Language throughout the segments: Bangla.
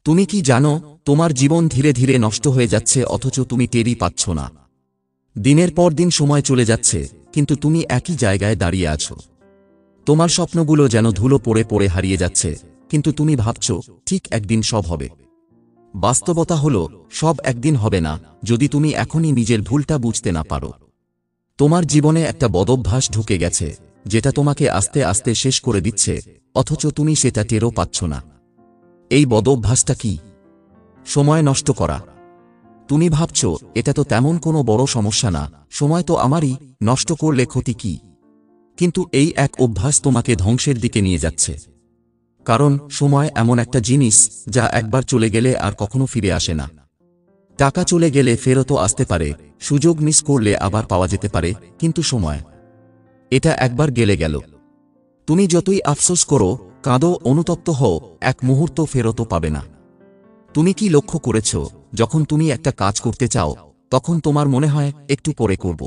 তুমি কি জানো, তোমার জীবন ধীরে ধীরে নষ্ট হয়ে যাচ্ছে অথচ তুমি টেরই পাচ্ছ না। দিনের পর দিন সময় চলে যাচ্ছে, কিন্তু তুমি একই জায়গায় দাঁড়িয়ে আছো। তোমার স্বপ্নগুলো যেন ধুলো পড়ে পড়ে হারিয়ে যাচ্ছে, কিন্তু তুমি ভাবছ ঠিক একদিন সব হবে। বাস্তবতা হলো, সব একদিন হবে না, যদি তুমি এখনই নিজের ভুলটা বুঝতে না পারো। তোমার জীবনে একটা বদভ্যাস ঢুকে গেছে, যেটা তোমাকে আস্তে আস্তে শেষ করে দিচ্ছে, অথচ তুমি সেটা টেরও পাচ্ছ না। এই বদভ্যাসটা কি? সময় নষ্ট করা। তুমি ভাবছ, এটা তো তেমন কোনো বড় সমস্যা না, সময় তো আমারই, নষ্ট করলে ক্ষতি কি? কিন্তু এই এক অভ্যাস তোমাকে ধ্বংসের দিকে নিয়ে যাচ্ছে। কারণ সময় এমন একটা জিনিস, যা একবার চলে গেলে আর কখনো ফিরে আসে না। টাকা চলে গেলে ফেরতও আসতে পারে, সুযোগ মিস করলে আবার পাওয়া যেতে পারে, কিন্তু সময়, এটা একবার গেলে গেল। তুমি যতই আফসোস করো, কাঁদো, অনুতপ্ত হও, এক মুহূর্ত ফেরতও পাবে না। তুমি কি লক্ষ্য করেছ, যখন তুমি একটা কাজ করতে চাও, তখন তোমার মনে হয় একটু পরে করব,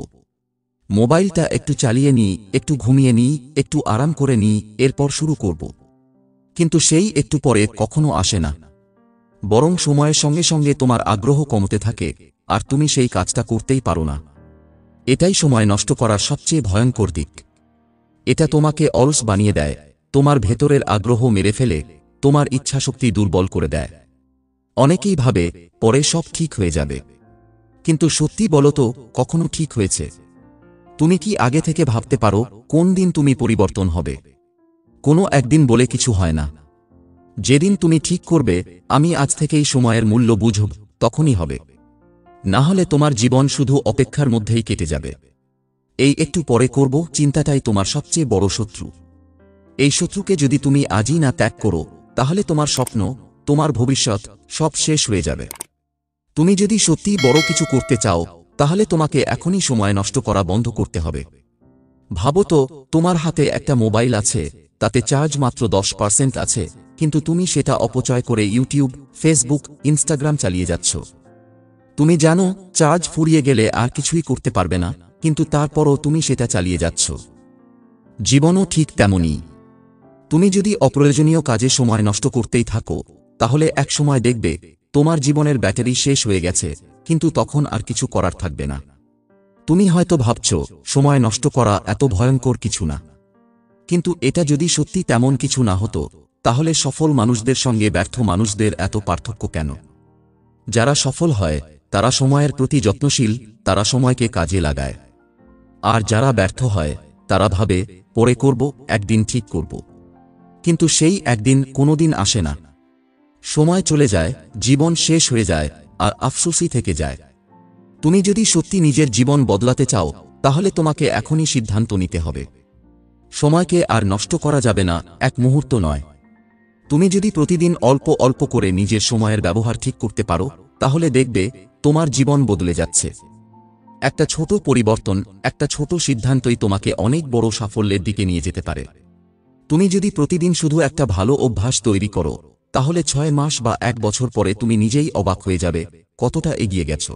মোবাইলটা একটু চালিয়ে নিই, একটু ঘুমিয়ে নিই, একটু আরাম করে নিই, এরপর শুরু করব। কিন্তু সেই একটু পরে কখনো আসে না। বরং সময়ের সঙ্গে সঙ্গে তোমার আগ্রহ কমতে থাকে, আর তুমি সেই কাজটা করতেই পারো না। এটাই সময় নষ্ট করার সবচেয়ে ভয়ঙ্কর দিক। এটা তোমাকে অলস বানিয়ে দেয়, তোমার ভেতরের আগ্রহ মেরে ফেলে, তোমার ইচ্ছাশক্তি দুর্বল করে দেয়। অনেকেই ভাবে পরে সব ঠিক হয়ে যাবে, কিন্তু সত্যি বলো তো, কখনো ঠিক হয়েছে? তুমি কি আগে থেকে ভাবতে পারো কোন দিন তুমি পরিবর্তন হবে? কোনো একদিন বলে কিছু হয় না। যেদিন তুমি ঠিক করবে আমি আজ থেকেই সময়ের মূল্য বুঝব, তখনই হবে। না হলে তোমার জীবন শুধু অপেক্ষার মধ্যেই কেটে যাবে। এই একটু পরে করব চিন্তাটাই তোমার সবচেয়ে বড় শত্রু। এই শত্রুকে যদি তুমি আজই না ত্যাগ করো, তাহলে তোমার স্বপ্ন, তোমার ভবিষ্যৎ সব শেষ হয়ে যাবে। তুমি যদি সত্যিই বড় কিছু করতে চাও, তাহলে তোমাকে এখনই সময় নষ্ট করা বন্ধ করতে হবে। ভাবো তো, তোমার হাতে একটা মোবাইল আছে, তাতে চার্জ মাত্র 10% আছে, কিন্তু তুমি সেটা অপচয় করে ইউটিউব, ফেসবুক, ইনস্টাগ্রাম চালিয়ে যাচ্ছ। তুমি জানো চার্জ ফুরিয়ে গেলে আর কিছুই করতে পারবে না, কিন্তু তারপরও তুমি সেটা চালিয়ে যাচ্ছ। জীবনও ঠিক তেমনই। তুমি যদি অপ্রয়োজনীয় কাজে সময় নষ্ট করতেই থাকো, তাহলে এক সময় দেখবে তোমার জীবনের ব্যাটারি শেষ হয়ে গেছে, কিন্তু তখন আর কিছু করার থাকবে না। তুমি হয়তো ভাবছ সময় নষ্ট করা এত ভয়ঙ্কর কিছু না, কিন্তু এটা যদি সত্যি তেমন কিছু না হতো, তাহলে সফল মানুষদের সঙ্গে ব্যর্থ মানুষদের এত পার্থক্য কেন? যারা সফল হয় তারা সময়ের প্রতি যত্নশীল, তারা সময়কে কাজে লাগায়। আর যারা ব্যর্থ হয় তারা ভাবে পরে করব, একদিন ঠিক করব। কিন্তু সেই একদিন কোনোদিন আসে না। সময় চলে যায়, জীবন শেষ হয়ে যায়, আর আফসোসই থেকে যায়। তুমি যদি সত্যি নিজের জীবন বদলাতে চাও, তাহলে তোমাকে এখনই সিদ্ধান্ত নিতে হবে। সময়কে আর নষ্ট করা যাবে না, এক মুহূর্ত নয়। তুমি যদি প্রতিদিন অল্প অল্প করে নিজের সময়ের ব্যবহার ঠিক করতে পারো, তাহলে দেখবে তোমার জীবন বদলে যাচ্ছে। একটা ছোট পরিবর্তন, একটা ছোট সিদ্ধান্তই তোমাকে অনেক বড় সাফল্যের দিকে নিয়ে যেতে পারে। তুমি যদি প্রতিদিন শুধু একটা ভালো অভ্যাস তৈরি করো, তাহলে 6 মাস বা 1 বছর পরে তুমি নিজেই অবাক হয়ে যাবে কতটা এগিয়ে গেছো।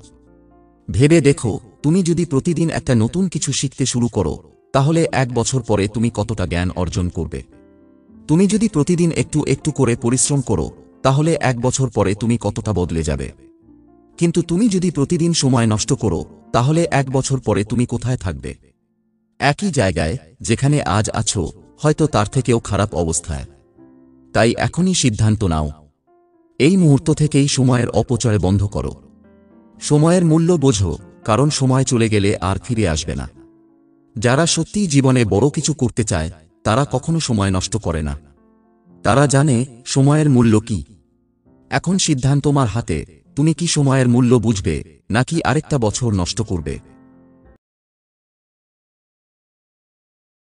ভেবে দেখো, তুমি যদি প্রতিদিন একটা নতুন কিছু শিখতে শুরু করো, তাহলে 1 বছর পরে তুমি কতটা জ্ঞান অর্জন করবে। তুমি যদি প্রতিদিন একটু একটু করে পরিশ্রম করো, তাহলে 1 বছর পরে তুমি কতটা বদলে যাবে। কিন্তু তুমি যদি প্রতিদিন সময় নষ্ট করো, তাহলে 1 বছর পরে তুমি কোথায় থাকবে? একই জায়গায় যেখানে আজ আছো, হয়তো তার থেকেও খারাপ অবস্থায়। তাই এখনই সিদ্ধান্ত নাও। এই মুহূর্ত থেকেই সময়ের অপচয় বন্ধ করো। সময়ের মূল্য বোঝো, কারণ সময় চলে গেলে আর ফিরে আসবে না। যারা সত্যিই জীবনে বড় কিছু করতে চায়, তারা কখনো সময় নষ্ট করে না। তারা জানে সময়ের মূল্য কি। এখন সিদ্ধান্ত তোমার হাতে, তুমি কি সময়ের মূল্য বুঝবে, নাকি আরেকটা বছর নষ্ট করবে?